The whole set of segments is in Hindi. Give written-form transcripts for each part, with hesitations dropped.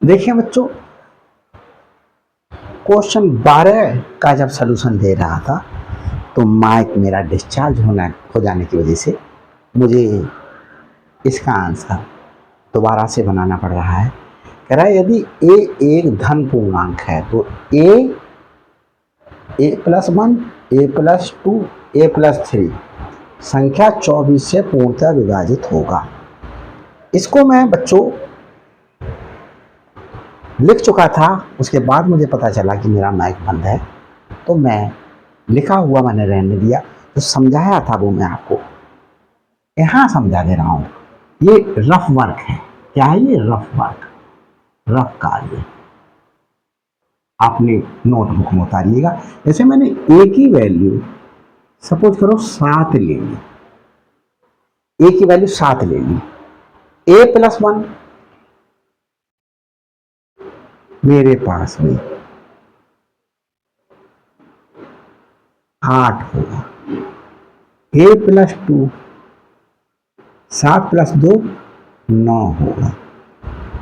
देखिए बच्चों, क्वेश्चन 12 का जब सलूशन दे रहा था तो माइक मेरा डिस्चार्ज हो जाने की वजह से मुझे इसका आंसर दोबारा से बनाना पड़ रहा है। कह रहा है यदि ए एक धन पूर्णांक है तो a+1, a+2, a+3 संख्या 24 से पूर्णतः विभाजित होगा। इसको मैं बच्चों लिख चुका था, उसके बाद मुझे पता चला कि मेरा माइक बंद है तो मैं लिखा हुआ मैंने रहने दिया। जो समझाया था वो मैं आपको यहाँ समझा दे रहा हूँ। ये रफ वर्क है। क्या है ये? रफ वर्क, रफ कार्य आपने नोटबुक में उतारिएगा। जैसे मैंने ए की वैल्यू सपोज करो 7 ले ली, ए की वैल्यू 7 ले ली, a+1 मेरे पास में 8 होगा, a+2 7 + 2 9 होगा,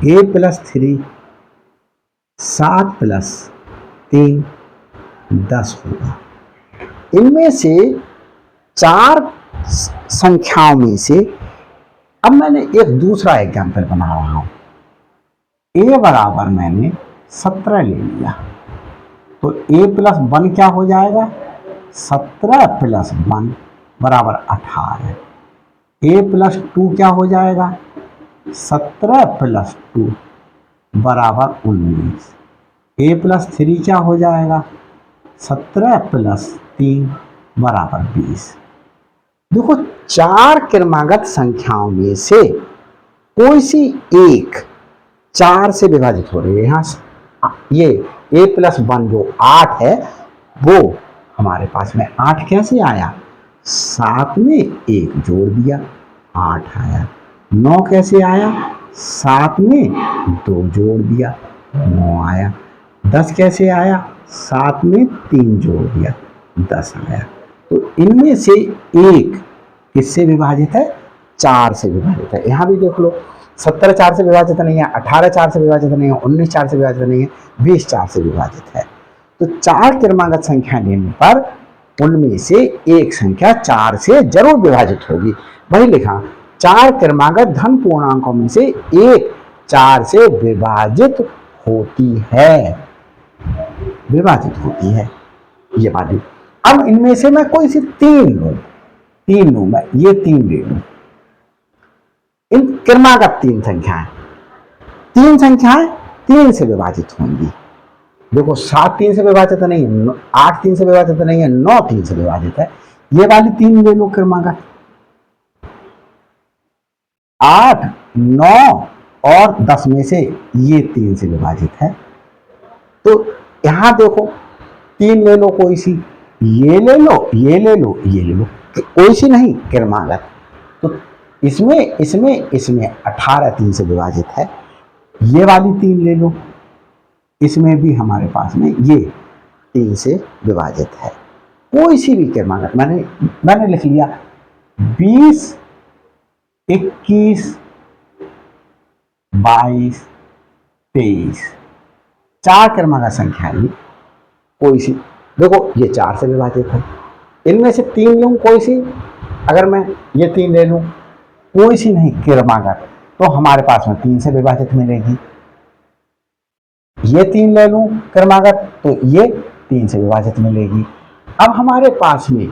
a+3 7 + 3 10 होगा। इनमें से 4 संख्याओं में से अब मैंने एक दूसरा एग्जाम्पल बना रहा हूं। a बराबर मैंने 17 ले लिया तो a+1 क्या हो जाएगा? 17 + 1 बराबर 18। a+2 क्या हो जाएगा? 17 + 2 बराबर 19। a+3 क्या हो जाएगा? 17 + 3 बराबर 20। देखो, 4 क्रमागत संख्याओं में से कोई सी एक 4 से विभाजित हो रही है। यहाँ ये a+1 जो 8 है वो हमारे पास में 8 कैसे आया? 7 में 1 जोड़ दिया 8 आया। 9 कैसे आया? 7 में 2 जोड़ दिया 9 आया। 10 कैसे आया? 7 में 3 जोड़ दिया 10 आया। तो इनमें से एक किससे विभाजित है? 4 से विभाजित है। यहाँ भी देख लो, 17 4 से विभाजित नहीं है, 18 4 से विभाजित नहीं है, 19 4 से विभाजित नहीं है, 20 4 से विभाजित है। तो 4 क्रमागत संख्या लेने पर उनमें से एक संख्या 4 से जरूर विभाजित होगी। वही लिखा, 4 क्रमागत धन पूर्णांकों में से एक 4 से विभाजित होती है, विभाजित होती है ये वाली। अब इनमें से मैं कोई सी 3 लूं, मैं ये 3 ले लूं। इन क्रमागत 3 संख्याएं 3 से विभाजित होंगी। देखो, 7 3 से विभाजित नहीं है, 8 3 से विभाजित नहीं है, 9 3 से विभाजित है। ये वाली 3 ले लो क्रमागत, 8 9 और 10 में से ये 3 से विभाजित है। तो यहां देखो, 3 ले लो कोई सी, ये ले लो, ये ले लो, ये ले लो, कोई सी नहीं क्रमागत। तो इसमें 18 3 से विभाजित है। ये वाली 3 ले लो, इसमें भी हमारे पास में ये 3 से विभाजित है। कोई सी भी क्रमागत मैंने लिख लिया 20 21 22 23 4 क्रमागत संख्या ली कोई सी। देखो, ये 4 से विभाजित है। इनमें से 3 लूं कोई सी, अगर मैं ये 3 ले लूं कोई सी नहीं क्रमागत, तो हमारे पास में 3 से विभाजित मिलेगी। ये 3 ले लूं क्रमागत तो ये 3 से विभाजित मिलेगी। अब हमारे पास में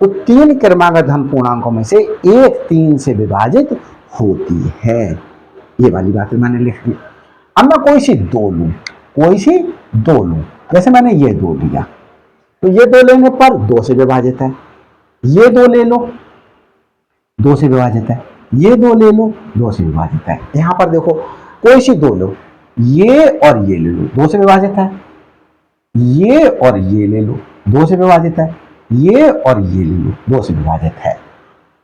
तो 3 क्रमागत धन पूर्णांकों में से एक 3 से विभाजित होती है। ये वाली बात मैंने लिख ली। अब मैं कोई सी 2 लूं, जैसे मैंने ये 2 लिया तो ये 2 लेने पर 2 से विभाजित है। ये 2 ले लो, 2 से विभाजित है। ये 2 ले लो, 2 से विभाजित है। यहां पर देखो, कोई सी 2 लो, ये और ये ले लो, 2 से विभाजित है। ये और ये ले लो, 2 से विभाजित है। ये और ये ले लो, 2 से विभाजित है।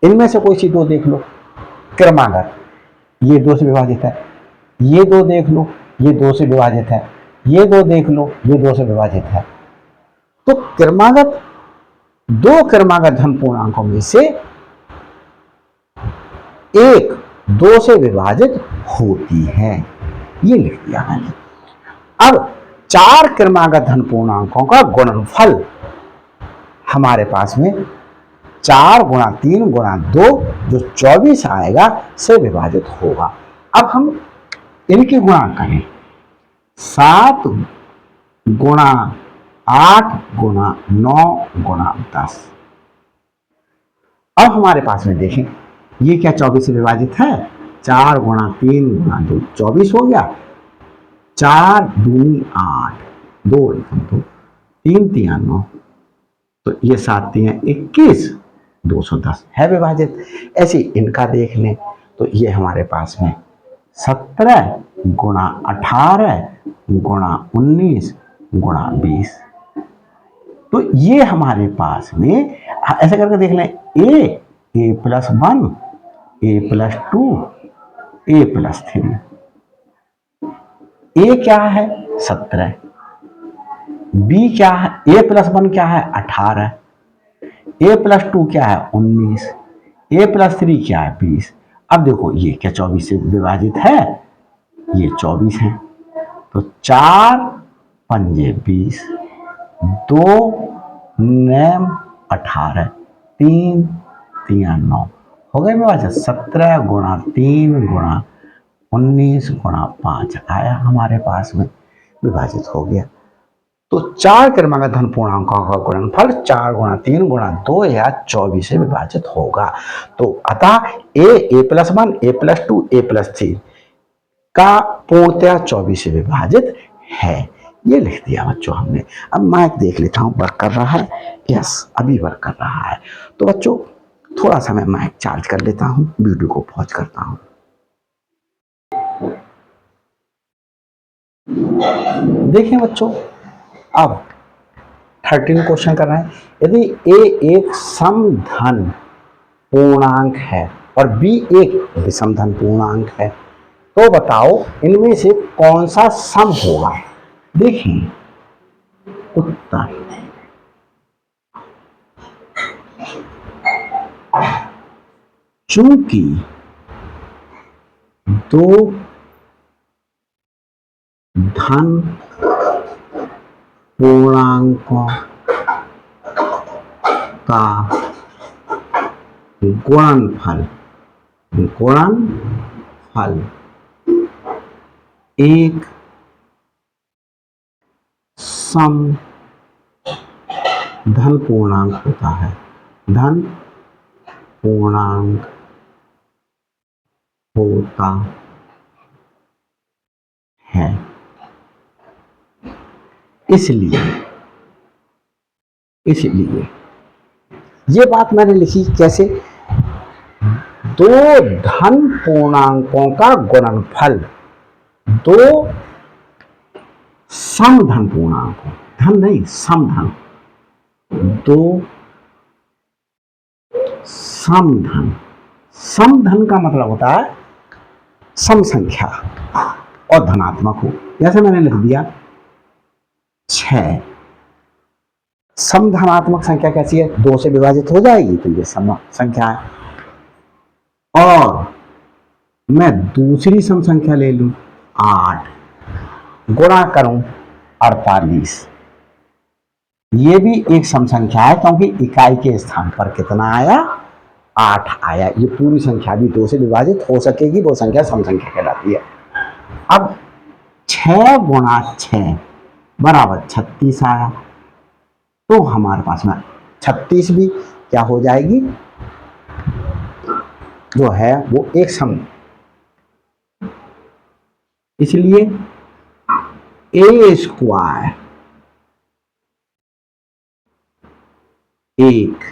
इनमें से कोई सी 2 देख लो क्रमागत, ये 2 से विभाजित है। ये 2 देख लो, ये 2 से विभाजित है। ये 2 देख लो, ये 2 से विभाजित है। तो क्रमागत 2 क्रमागत धन पूर्णांकों में से एक 2 से विभाजित होती है। ये लिख दिया मैंने। अब चार क्रमागत धन पूर्णांकों का गुणनफल हमारे पास में 4 गुणा 3 गुणा 2 जो 24 आएगा से विभाजित होगा। अब हम इनके गुणा करें, 7 गुणा 8 गुणा 9 गुणा 10। अब हमारे पास में देखें, ये क्या 24 से विभाजित है? 4 गुणा 3 गुणा 2 24 हो गया। 4 दूनी 8, 2 3 3 9, तो ये 7 3 21, 210 है विभाजित। ऐसे इनका देख लें तो ये हमारे पास में 17 गुणा 18 गुणा 19 गुणा 20। तो ये हमारे पास में ऐसे करके देख लें, ए प्लस 1, ए प्लस 2, ए प्लस 3। ए क्या है? 17। बी क्या है? ए प्लस 1 क्या है? 18। ए प्लस 2 क्या है? 19। ए प्लस 3 क्या है? 20। अब देखो ये क्या 24 से विभाजित है? ये 24 है। तो 4 पंजे 20, 2 9 18, 3 3 9 हो गए विभाजित। 17 गुणा 3 गुणा 19 गुणा 5 आया हमारे पास में, विभाजित हो गया। तो चार क्रमागत धन पूर्णांकों का गुणनफल 4 गुणा 3 गुणा 2 या 24 से विभाजित होगा। तो अतः ए प्लस 1, ए प्लस 2, ए प्लस 3 का पूर्णतया 24 से विभाजित है। ये लिख दिया बच्चों हमने। अब माइक देख लेता हूँ वर्क कर रहा है। यस, अभी वर्क कर रहा है। तो बच्चों थोड़ा सा मैं माइक चार्ज कर लेता हूँ, वीडियो को पॉज करता हूँ। देखें बच्चों, अब 13 क्वेश्चन कर रहे हैं। यदि ए एक समधन पूर्णांक है और बी एक विषम धन पूर्णांक है, तो बताओ इनमें से कौन सा सम होगा। देखें उत्तर, चूंकि दो धन पूर्णांकों का गुणनफल एक सम धन पूर्णांक होता है। धन पूर्णांक होता है। इसलिए ये बात मैंने लिखी कैसे? दो धन पूर्णांकों का गुणनफल दो समधन पूर्णांकों, धन नहीं समधन, दो समधन। समधन का मतलब होता है सम संख्या और धनात्मक हो। जैसे मैंने लिख दिया 6। समधनात्मक संख्या कैसी है? 2 से विभाजित हो जाएगी, तो ये सम संख्या है। और मैं दूसरी सम संख्या ले लूं 8, गुणा करूं 48, ये भी एक सम संख्या है, क्योंकि इकाई के स्थान पर कितना आया? 8 आया। ये पूरी संख्या भी 2 से विभाजित हो सकेगी, वो संख्या सम संख्या कहलाती है। अब 6 गुणा 6 बराबर 36 आया, तो हमारे पास में 36 भी क्या हो जाएगी? जो है वो एक सम। इसलिए ए स्क्वायर एक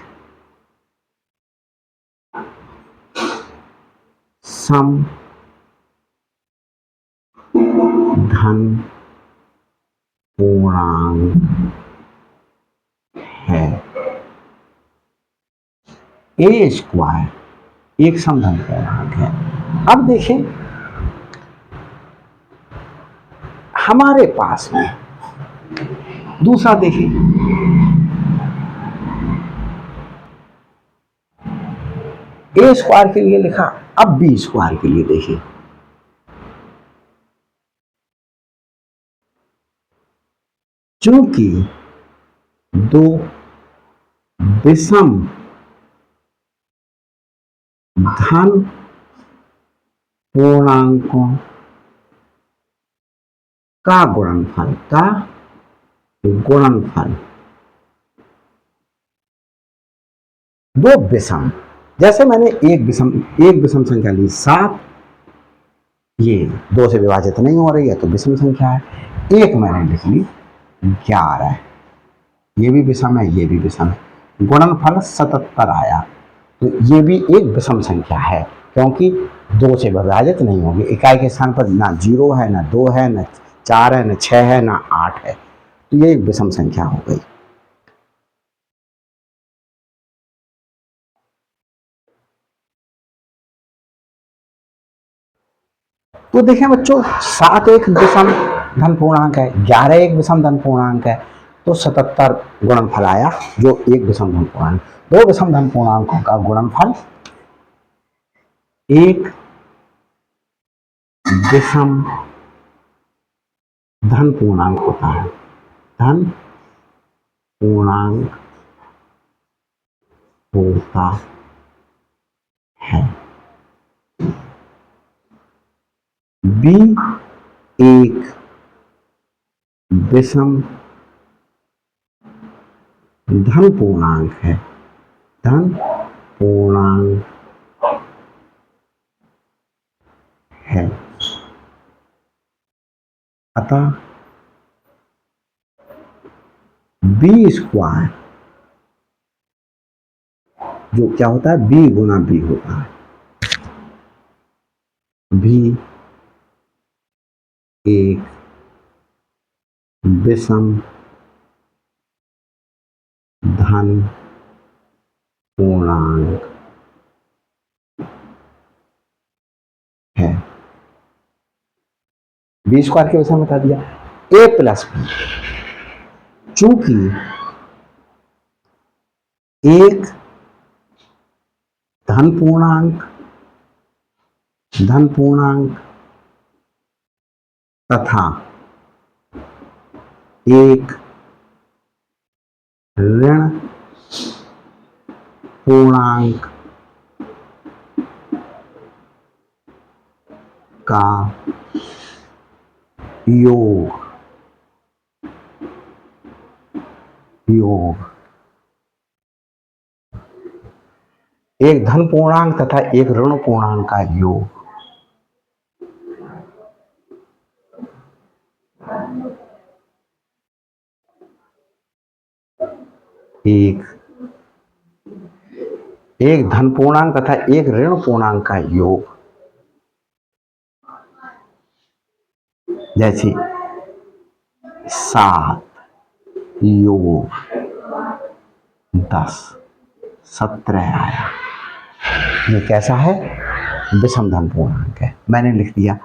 सम धन पूर्णांक है। ए स्क्वायर एक समधन पूर्णांक है। अब देखें हमारे पास में दूसरा, देखें ए स्क्वायर के लिए लिखा, अब बी स्क्वायर के लिए देखें। चूंकि दो विषम धन पूर्णांकों का गुणनफल दो विषम, जैसे मैंने एक विषम संख्या ली 7, ये 2 से विभाजित नहीं हो रही है तो विषम संख्या है। एक मैंने लिख ली 11, ये भी विषम है, ये भी विषम है। गुणनफल 77 आया, तो ये भी एक विषम संख्या है, क्योंकि 2 से विभाजित नहीं होगी। इकाई के स्थान पर ना 0 है, ना 2 है, ना 4 है, ना 6 है, ना 8 है, तो ये एक विषम संख्या हो गई। तो देखें बच्चों, 7 एक विषम धन पूर्णांक है, 11 एक विषम धन पूर्णांक है, तो 77 गुणनफल आया, जो एक विषम धन पूर्णांक। दो विषम धन पूर्णांकों का गुणनफल एक विषम धन पूर्णांक होता है। धन पूर्णांक होता है। बी एक विषम धन पूर्णांक है। धन पूर्णांक है, अतः बी स्क्वायर, जो क्या होता है, बी गुना बी होता है, भी एक विषम धन पूर्णांक है। बी स्क्वायर के विषय में बता दिया। ए प्लस बी, चूंकि एक धन पूर्णांक तथा एक ऋण पूर्णांक का योग एक धन पूर्णांक तथा एक ऋण पूर्णांक का योग एक धन पूर्णांक तथा एक ऋण पूर्णांक का योग, जैसे 7 योग 10, 17 आया। ये कैसा है, विषम धन पूर्णांक है। मैंने लिख दिया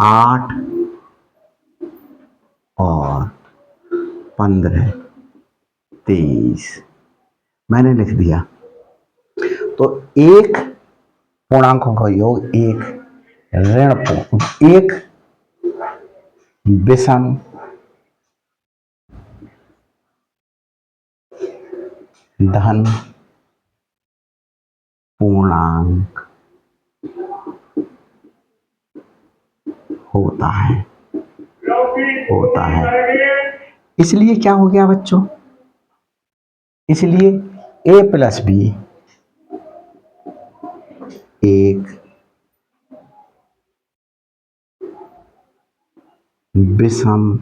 8 और 15, 23 मैंने लिख दिया। तो एक पूर्णांकों का योग एक विषम धन पूर्णांक होता है। इसलिए क्या हो गया बच्चों, इसलिए ए प्लस बी एक विषम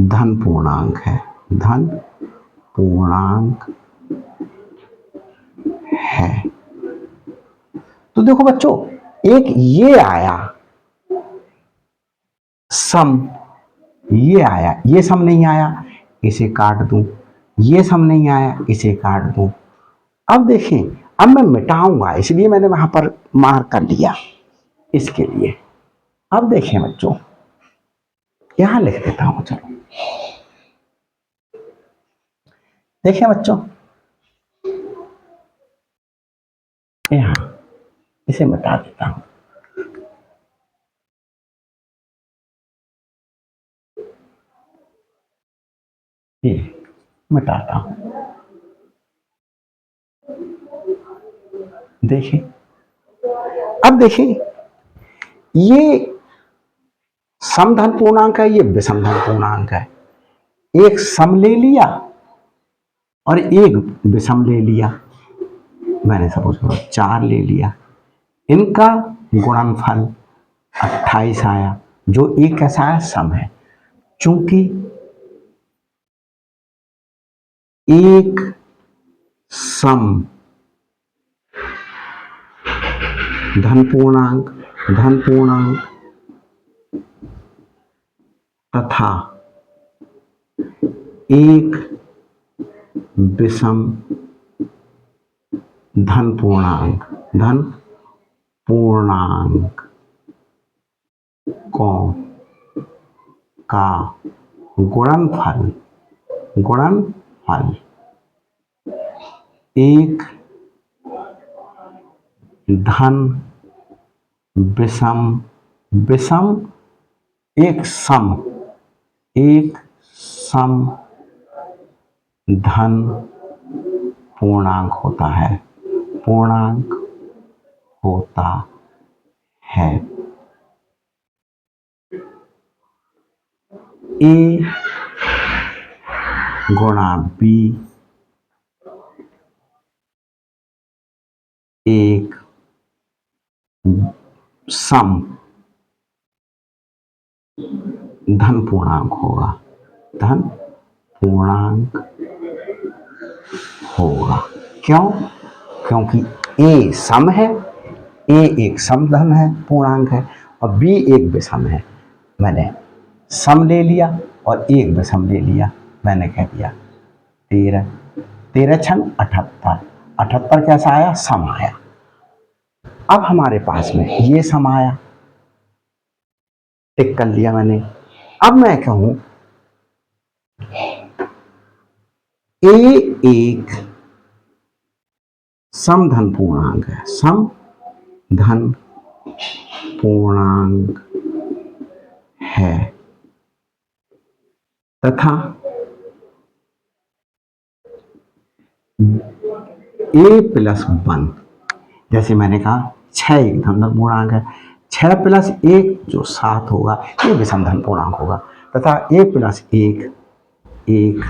धन पूर्णांक है। धन पूर्णांक है। तो देखो बच्चों, एक ये आया सम, ये आया, ये सम नहीं आया, इसे काट दूं। ये सम नहीं आया, इसे काट दूं। अब देखें, अब मैं मिटाऊंगा, इसलिए मैंने वहां पर मार्क कर लिया इसके लिए। अब देखें बच्चों, यहां लिख देता हूं, चलो देखें बच्चों, यहां इसे मिटा देता हूं। ये मिटाता हूं। देखिए, अब देखिए, ये समधन पूर्णांक है, ये विषमधन पूर्णांक है। एक सम ले लिया और एक विषम ले लिया। मैंने सपोज करो 4 ले लिया, इनका गुणनफल 28 आया, जो एक कैसा है, सम है। चूंकि एक सम धन पूर्णांक तथा एक विषम धन पूर्णांक का गुणनफल एक धन विषम एक सम धन पूर्णांक होता है। ए गुणा बी एक सम धन पूर्णांक होगा। क्यों? क्योंकि ए सम है, ए एक सम धन है, पूर्णांक है, और बी एक विषम है। मैंने सम ले लिया और एक विषम ले लिया, मैंने कह दिया 13 छंग 78 कैसा आया, सम आया। अब हमारे पास में ये सम आया, टिक कर लिया मैंने। अब मैं कहूं ए एक समधन पूर्णांक है, समधन पूर्णांक है तथा ए प्लस 1, जैसे मैंने कहा 6 एक धन पूर्णांक है, 6 प्लस 1 जो 7 होगा, ये विषम धन पूर्णांक होगा, तथा ए प्लस 1 एक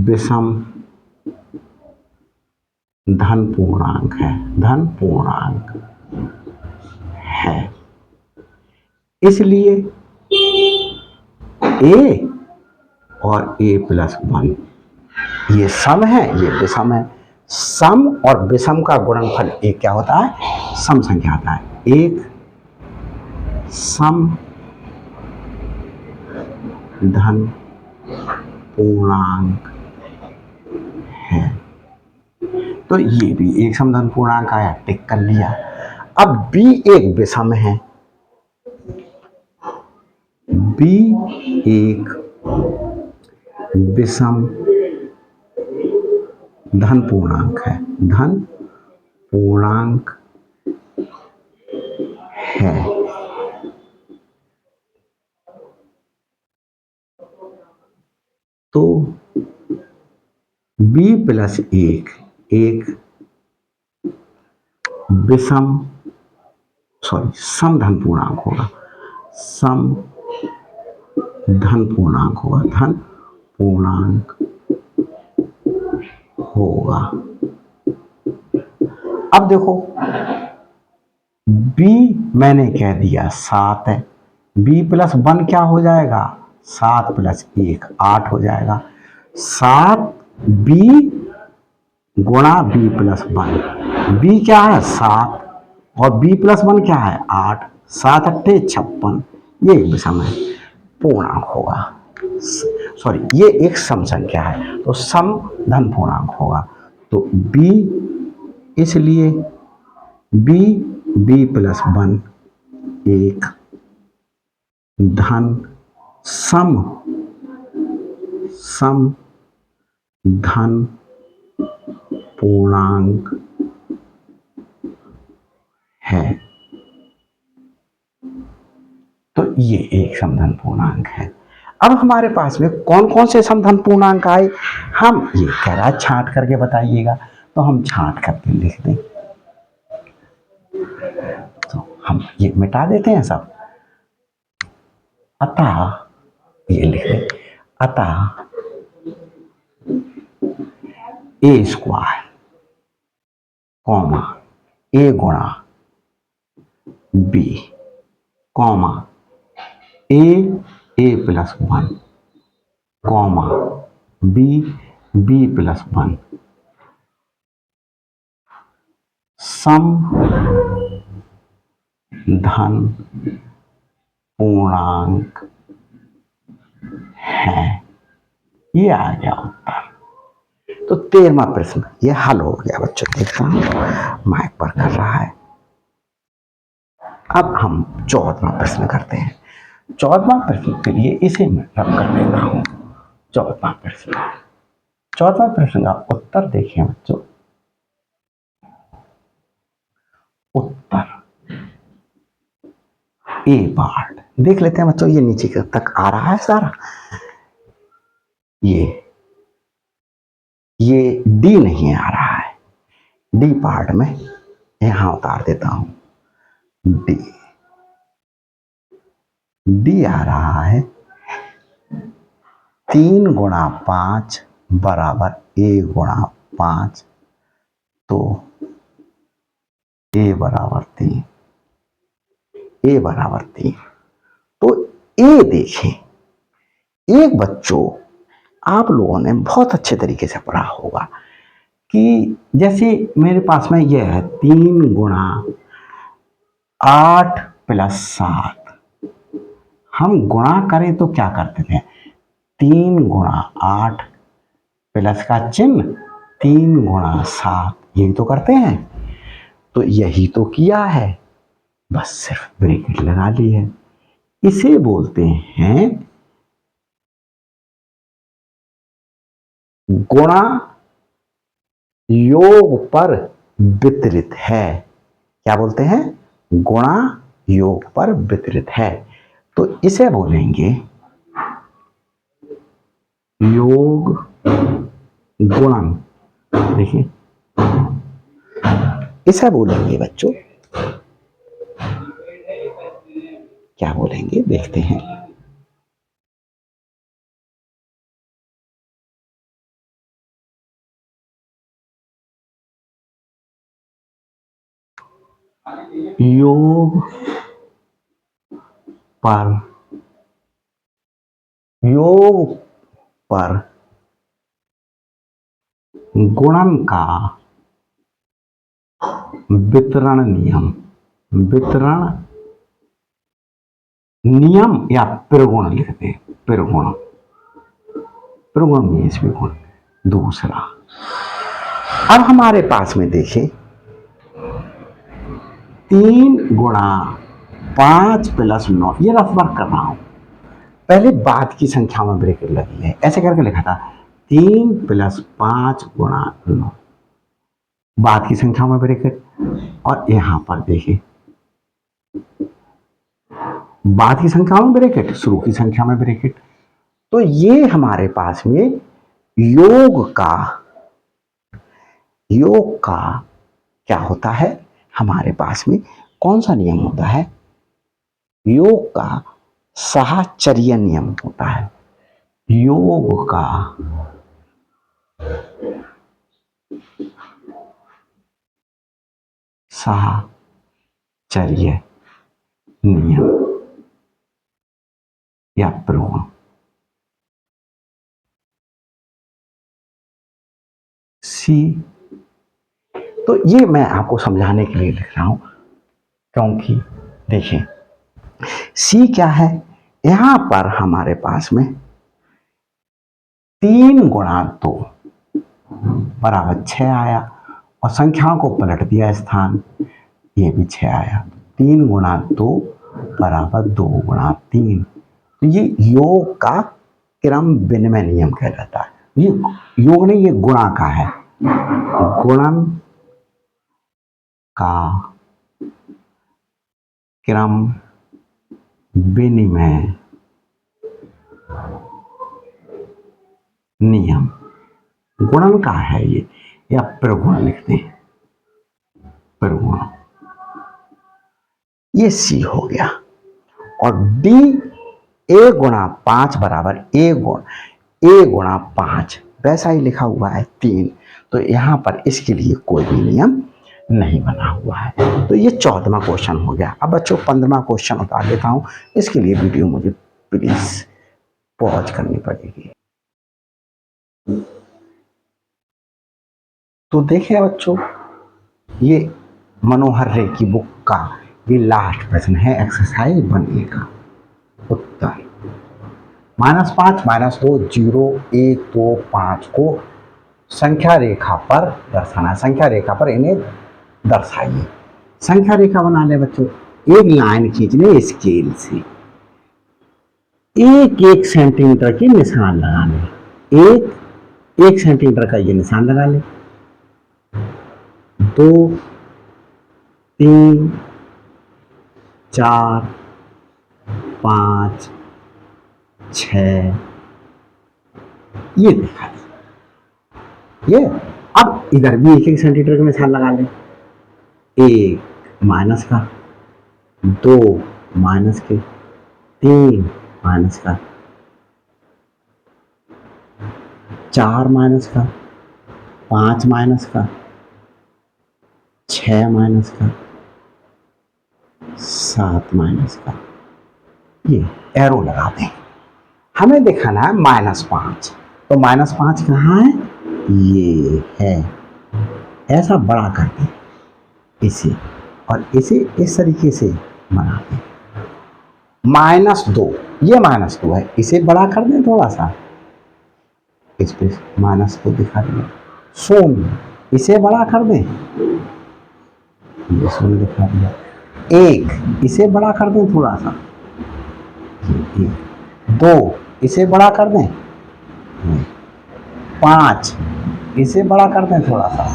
विषम धन पूर्णांक है। इसलिए ए और ए प्लस 1 ये सम है, ये विषम है। सम और विषम का गुणनफल एक क्या होता है, सम संख्या होता है। एक सम धन पूर्णांक है, तो ये भी एक समधन पूर्णांक आया, टिक कर लिया। अब बी एक विषम है, बी एक विषम धन पूर्णांक है। तो b प्लस 1 एक समधन पूर्णांक होगा, धन पूर्णांक होगा। अब देखो, b मैंने कह दिया 7 है, b प्लस 1 क्या हो जाएगा, 7 प्लस 1 8 हो जाएगा। 7 b गुणा b प्लस 1, b क्या है 7 और b प्लस 1 क्या है 8, 7 अट्ठे 56, ये एक विषम है, पूर्णांक होगा। सॉरी, ये एक सम संख्या है, तो सम धन पूर्णांक होगा। तो b, इसलिए b प्लस 1 एक धन सम धन पूर्णांक है। तो ये एक समधन पूर्णांक है। अब हमारे पास में कौन कौन से समधन पूर्णांक आए, हम ये कह रहा है छांट करके बताइएगा, तो हम छांट करके लिख दें। तो हम ये मिटा देते हैं सब। अतः ये लिख दें, अतः ए स्क्वायर कॉमा ए गुणा B comma A plus one comma B plus one सम धन पूर्णांक है। ये आ गया उत्तर। तो 13वां प्रश्न ये हल हो गया बच्चों। देखता हूं माइक पर कर रहा है। अब हम 14वां प्रश्न करते हैं। 14वां प्रश्न के लिए इसे मैं रब कर देता हूं। 14वां प्रश्न का उत्तर देखिए बच्चों। उत्तर ए पार्ट देख लेते हैं बच्चों। ये नीचे तक आ रहा है सारा। ये डी नहीं आ रहा है। डी पार्ट में यहां उतार देता हूं। डी आ रहा है 3 गुणा 5 बराबर ए गुणा 5, तो ए बराबर 3। तो ए देखें, एक बच्चों आप लोगों ने बहुत अच्छे तरीके से पढ़ा होगा कि जैसे मेरे पास में यह है 3 गुणा 8 प्लस 7। हम गुणा करें तो क्या करते थे, 3 गुणा 8 प्लस का चिन्ह 3 गुणा 7, यही तो करते हैं। तो यही तो किया है, बस सिर्फ ब्रैकेट लगा ली है। इसे बोलते हैं गुणा योग पर वितरित है। क्या बोलते हैं, गुणा योग पर वितरित है। तो इसे बोलेंगे योग गुणन। देखिए इसे बोलेंगे बच्चों, क्या बोलेंगे देखते हैं। योग पर गुणन का वितरण नियम या प्रगुण लिखते हैं। प्रगुण मीन्स विगुण। दूसरा, अब हमारे पास में देखें 3 गुणा 5 प्लस 9, ये रफ वर्क कर रहा हूं। पहले बाद की संख्या में ब्रैकेट लगी है, ऐसे करके लिखा था 3 प्लस 5 गुणा 9, बाद की संख्या में ब्रैकेट। और यहां पर देखिए बाद की संख्या में ब्रैकेट, शुरू की संख्या में ब्रैकेट। तो ये हमारे पास में योग का क्या होता है, हमारे पास में कौन सा नियम होता है, योग का साहचर्य नियम होता है। योग का साहचर्य नियम या प्रगुण। सी, तो ये मैं आपको समझाने के लिए लिख रहा हूं, क्योंकि देखिए सी क्या है, यहां पर हमारे पास में 3 गुणा 2 बराबर 6 आया, और संख्याओं को पलट दिया स्थान, ये भी 6 आया। 3 गुणा 2 बराबर 2 गुणा 3। तो ये योग का क्रम विनिमय नियम कहलाता है। ये योग नहीं, ये गुणा का है। गुणन का क्रम विनिमय नियम। गुणन का है ये, या प्रगुण लिखते हैं, प्रगुण। ये सी हो गया। और डी, ए गुणा 5 बराबर ए गुणा 5, वैसा ही लिखा हुआ है 3। तो यहां पर इसके लिए कोई भी नियम नहीं बना हुआ है। तो ये 14वां क्वेश्चन हो गया। अब बच्चों 15वां क्वेश्चन उतार देता हूं, इसके लिए वीडियो मुझे प्लीज पॉज करनी पड़ेगी। तो देखिए बच्चों, ये मनोहर रे की बुक का ये लास्ट प्रश्न है, एक्सरसाइज 1A का उत्तर। -5, -2, 0, 1, 2, 5 को संख्या रेखा पर दर्शाना। संख्या रेखा पर इन्हें दर्शाइए। संख्या रेखा बना ले बच्चों, एक लाइन खींच ले स्केल से, 1 सेंटीमीटर के निशान लगा ले। 1 सेंटीमीटर का ये निशान लगा ले। 2, 3, 4, 5, 6, ये दिखा ये। अब इधर भी 1 सेंटीमीटर का निशान लगा ले। 1 माइनस का, 2 माइनस के, 3 माइनस का, 4 माइनस का, 5 माइनस का, 6 माइनस का, 7 माइनस का। ये एरो लगा दें। हमें दिखाना है -5। तो -5 कहाँ है? ये है। ऐसा बड़ा कर दें इसे, और इसे इस तरीके से बना दें। -2, ये -2 है, इसे बड़ा कर दें थोड़ा सा, इस पे -2 दिखा दिया। 0, इसे बड़ा कर दें, ये 0 दिखा दिया। 1, इसे बड़ा कर दें थोड़ा सा, 2, इसे बड़ा कर दें, 5, इसे बड़ा कर दें थोड़ा सा।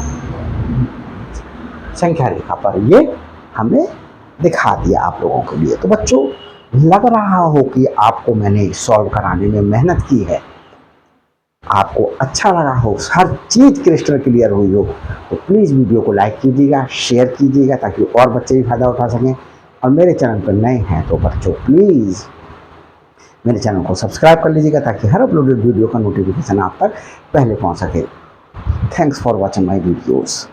संख्या रेखा पर ये हमने दिखा दिया आप लोगों के लिए। तो बच्चों, लग रहा हो कि आपको मैंने सॉल्व कराने में मेहनत की है, आपको अच्छा लगा हो, हर चीज क्रिस्टल क्लियर हुई हो, तो प्लीज़ वीडियो को लाइक कीजिएगा, शेयर कीजिएगा, ताकि और बच्चे भी फायदा उठा सकें। और मेरे चैनल पर नए हैं तो बच्चों प्लीज़ मेरे चैनल को सब्सक्राइब कर लीजिएगा, ताकि हर अपलोडेड वीडियो का नोटिफिकेशन आप तक पहले पहुंच सके। Thanks for watching my videos.